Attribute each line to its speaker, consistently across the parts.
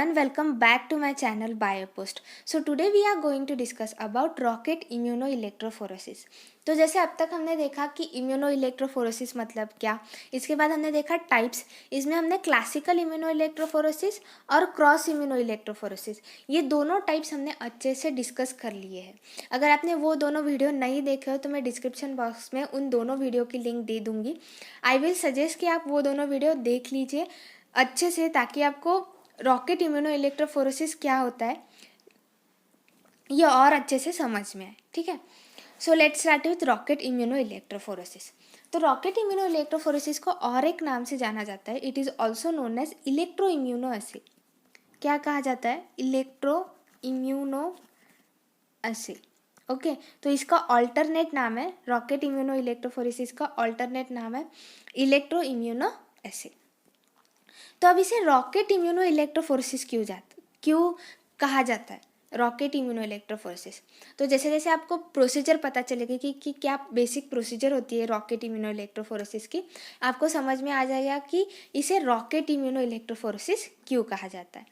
Speaker 1: everyone, welcome back to my channel BioPost. So today we are going to discuss about rocket immunoelectrophoresis. तो जैसे अब तक हमने देखा कि इम्यूनोइलेक्ट्रोफोरेसिस मतलब क्या, इसके बाद हमने देखा टाइप्स। इसमें हमने क्लासिकल इम्यूनोइलेक्ट्रोफोरेसिस और क्रॉस इम्यूनोइलेक्ट्रोफोरेसिस ये दोनों टाइप्स हमने अच्छे से डिस्कस कर लिए हैं। अगर आपने वो दोनों वीडियो नहीं देखे हो तो मैं डिस्क्रिप्शन बॉक्स में उन दोनों वीडियो की लिंक दे दूँगी। आई विल सजेस्ट कि आप वो दोनों वीडियो देख लीजिए अच्छे से, ताकि आपको रॉकेट इम्यूनोइलेक्ट्रोफोरेसिस क्या होता है ये और अच्छे से समझ में आए। ठीक है, so let's start with rocket immunoelectrophoresis. तो रॉकेट इम्यूनोइलेक्ट्रोफोरेसिस को और एक नाम से जाना जाता है, it is also known as electroimmunoassay. क्या कहा जाता है? इलेक्ट्रो इम्यूनोएसिल। ओके, तो इसका ऑल्टरनेट नाम है, रॉकेट इम्यूनोइलेक्ट्रोफोरेसिस का ऑल्टरनेट नाम है इलेक्ट्रो इम्यूनोएसिल। तो अब इसे रॉकेट इम्यूनोइलेक्ट्रोफोरेसिस क्यों कहा जाता है रॉकेट इम्यूनोइलेक्ट्रोफोरेसिस? तो जैसे जैसे आपको प्रोसीजर पता चलेगा कि क्या बेसिक प्रोसीजर होती है रॉकेट इम्यूनोइलेक्ट्रोफोरेसिस की, आपको समझ में आ जाएगा कि इसे रॉकेट इम्यूनोइलेक्ट्रोफोरेसिस क्यों कहा जाता है।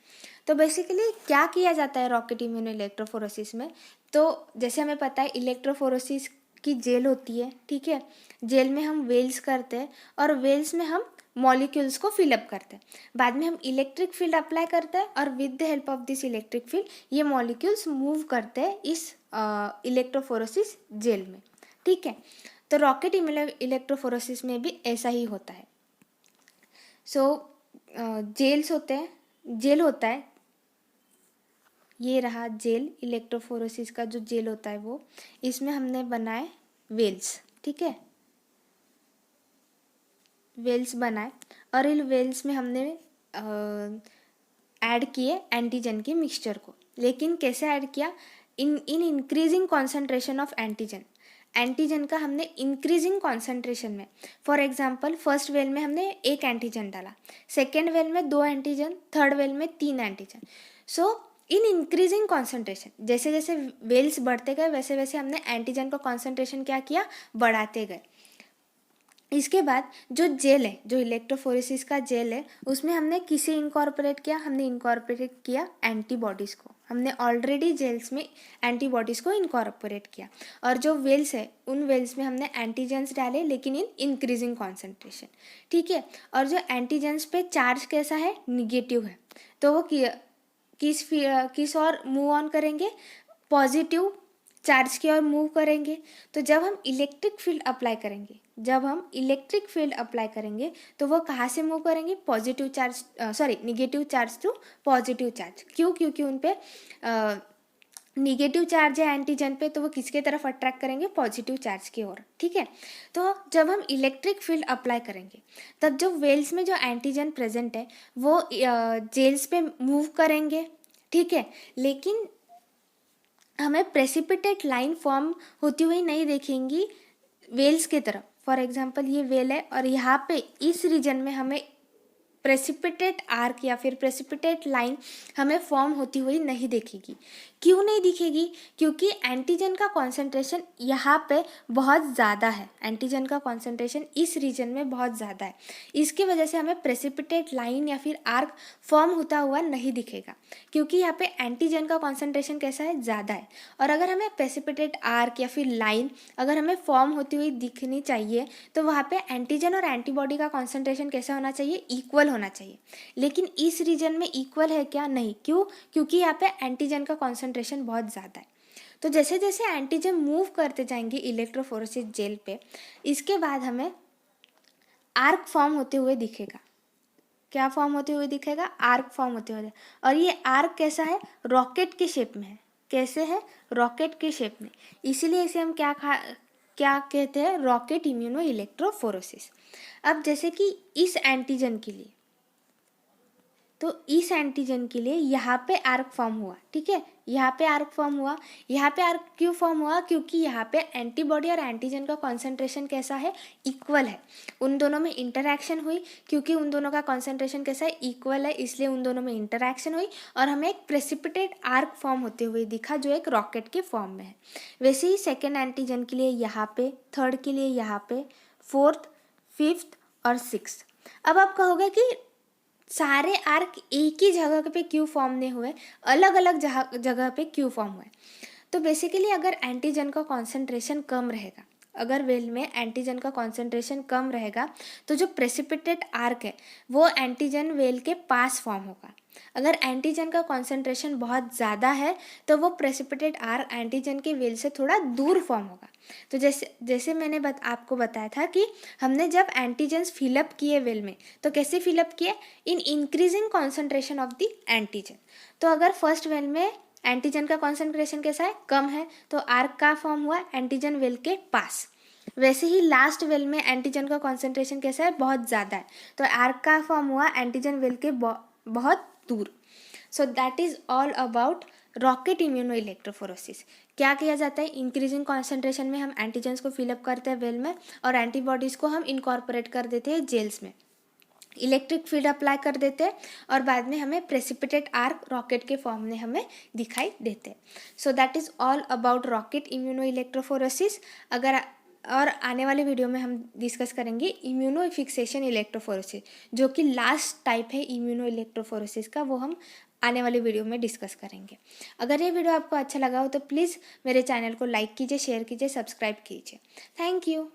Speaker 1: तो बेसिकली क्या किया जाता है रॉकेट इम्यूनोइलेक्ट्रोफोरेसिस में? तो जैसे हमें पता है इलेक्ट्रोफोरेसिस की जेल होती है, ठीक है, जेल में हम वेल्स करते हैं और वेल्स में हम मॉलिक्यूल्स को फिलअप करते हैं। बाद में हम इलेक्ट्रिक फील्ड अप्लाई करते हैं और with the help of this electric field ये मॉलिक्यूल्स मूव करते हैं इस इलेक्ट्रोफोरेसिस जेल में। ठीक है, तो रॉकेट इलेक्ट्रोफोरेसिस में भी ऐसा ही होता है। सो जेल्स होते हैं, जेल होता है, ये रहा जेल, इलेक्ट्रोफोरेसिस का जो जेल होता है वो, इसमें हमने बनाए वेल्स। ठीक है, वेल्स बनाए और इन वेल्स में हमने ऐड किए एंटीजन के मिक्सचर को। लेकिन कैसे ऐड किया? In increasing concentration of antigen का हमने इंक्रीजिंग कॉन्सेंट्रेशन में। फॉर एग्जांपल फर्स्ट वेल में हमने एक एंटीजन डाला, सेकेंड वेल में 2 एंटीजन, थर्ड वेल में 3 antigen. So in increasing concentration, जैसे जैसे वेल्स बढ़ते गए वैसे वैसे हमने एंटीजन का कॉन्सेंट्रेशन क्या किया? बढ़ाते गए। इसके बाद जो जेल है, जो इलेक्ट्रोफोरेसिस का जेल है, उसमें हमने किसे इनकॉर्पोरेट किया? हमने इनकॉर्पोरेट किया एंटीबॉडीज़ को। हमने ऑलरेडी जेल्स में एंटीबॉडीज़ को इनकॉर्पोरेट किया और जो वेल्स है उन वेल्स में हमने एंटीजेंस डाले, लेकिन इन इंक्रीजिंग कॉन्सेंट्रेशन। ठीक है, और जो एंटीजेंस पे चार्ज कैसा है? निगेटिव है, तो वो किस और मूव ऑन करेंगे? पॉजिटिव चार्ज की ओर मूव करेंगे। तो जब हम इलेक्ट्रिक फील्ड अप्लाई करेंगे तो वो कहाँ से मूव करेंगे? Positive charge negative charge to positive charge. क्यों? क्योंकि उन पे निगेटिव चार्ज है एंटीजन पे, तो वो किसके तरफ अट्रैक्ट करेंगे? पॉजिटिव चार्ज की ओर। ठीक है, तो जब हम इलेक्ट्रिक फील्ड अप्लाई करेंगे तब जो वेल्स में जो एंटीजन प्रेजेंट है वो जेल्स पे मूव करेंगे। ठीक है, लेकिन हमें प्रेसिपिटेट लाइन फॉर्म होती हुई नहीं देखेंगी वेल्स के तरफ। फॉर एग्जांपल ये वेल है और यहाँ पे इस रीजन में हमें प्रेसिपिटेट आर्क या फिर प्रेसिपिटेट लाइन हमें फॉर्म होती हुई नहीं दिखेगी। क्यों नहीं दिखेगी? क्योंकि एंटीजन का कॉन्सेंट्रेशन यहाँ पे बहुत ज़्यादा है, एंटीजन का कॉन्सेंट्रेशन इस रीजन में बहुत ज़्यादा है। इसकी वजह से हमें प्रेसिपिटेट लाइन या फिर आर्क फॉर्म होता हुआ नहीं दिखेगा, क्योंकि यहाँ पे एंटीजन का कॉन्सेंट्रेशन कैसा है? ज़्यादा है। और अगर हमें प्रेसिपिटेट आर्क या फिर लाइन अगर हमें फॉर्म होती हुई दिखनी चाहिए तो वहाँ पे एंटीजन और एंटीबॉडी का कॉन्सेंट्रेशन कैसा होना चाहिए? इक्वल होना चाहिए। लेकिन इस रीजन में इक्वल है क्या? नहीं। क्यों? क्योंकि यहाँ पे एंटीजन का कॉन्सेंट्रेशन बहुत ज़्यादा है। तो जैसे जैसे एंटीजन मूव करते जाएंगे इलेक्ट्रोफोरेसिस जेल पे, इसके बाद हमें आर्क फॉर्म होते हुए दिखेगा। क्या फॉर्म होते हुए दिखेगा? आर्क फॉर्म होते हुए। और ये आर्क कैसा है? रॉकेट के शेप में है। कैसे है? रॉकेट के शेप में। इसीलिए इसे हम क्या कहते हैं? Rocket immuno electrophoresis. अब जैसे कि इस एंटीजन के लिए, तो इस एंटीजन के लिए यहाँ पे आर्क फॉर्म हुआ। ठीक है, यहाँ पे आर्क फॉर्म हुआ। यहाँ पे आर्क क्यों फॉर्म हुआ? क्योंकि यहाँ पे एंटीबॉडी और एंटीजन का कॉन्सेंट्रेशन कैसा है? इक्वल है। उन दोनों में इंटरैक्शन हुई, क्योंकि उन दोनों का कॉन्सेंट्रेशन कैसा है? इक्वल है, इसलिए उन दोनों में इंटरैक्शन हुई और हमें एक प्रेसिपिटेट आर्क फॉर्म होते हुए दिखा, जो एक रॉकेट के फॉर्म में है। वैसे ही सेकेंड एंटीजन के लिए यहाँ पे, थर्ड के लिए यहाँ पे, फोर्थ, फिफ्थ और सिक्स्थ। अब आप कहोगे कि सारे आर्क एक ही जगह पे क्यों फॉर्म नहीं हुए, अलग अलग जगह पे क्यों फॉर्म हुए। तो बेसिकली अगर एंटीजन का कॉन्सेंट्रेशन कम रहेगा, अगर वेल में एंटीजन का कॉन्सेंट्रेशन कम रहेगा तो जो प्रेसिपिटेट आर्क है वो एंटीजन वेल के पास फॉर्म होगा। अगर एंटीजन का कॉन्सेंट्रेशन बहुत ज़्यादा है तो वो प्रेसिपिटेट आर्क एंटीजन के वेल से थोड़ा दूर फॉर्म होगा। तो जैसे जैसे मैंने आपको बताया था कि हमने जब एंटीजन्स फिलअप किए वेल में तो कैसे फिलअप किए, in increasing concentration of the antigen. तो अगर फर्स्ट वेल में एंटीजन का कॉन्सेंट्रेशन कैसा है, कम है, तो आर्क का फॉर्म हुआ एंटीजन वेल के पास। वैसे ही लास्ट वेल में एंटीजन का कॉन्सेंट्रेशन कैसा है, बहुत ज़्यादा है, तो आर्क का फॉर्म हुआ एंटीजन वेल के बहुत दूर। So that is all about rocket immuno electrophoresis. क्या किया जाता है, इंक्रीजिंग कॉन्सेंट्रेशन में हम एंटीजन्स को फिलअप करते हैं वेल में और एंटीबॉडीज़ को हम इनकॉर्पोरेट कर देते हैं जेल्स में, इलेक्ट्रिक फील्ड अप्लाई कर देते हैं और बाद में हमें प्रेसिपिटेट आर्क रॉकेट के फॉर्म में हमें दिखाई देते हैं। So that is all about rocket immuno electrophoresis. अगर और आने वाले वीडियो में हम डिस्कस करेंगे इम्यूनो फिक्सेशन इलेक्ट्रोफोरेसिस, जो कि लास्ट टाइप है इम्यूनो इलेक्ट्रोफोरेसिस का, वो हम आने वाले वीडियो में डिस्कस करेंगे। अगर ये वीडियो आपको अच्छा लगा हो तो प्लीज़ मेरे चैनल को लाइक कीजिए, शेयर कीजिए, सब्सक्राइब कीजिए। Thank you.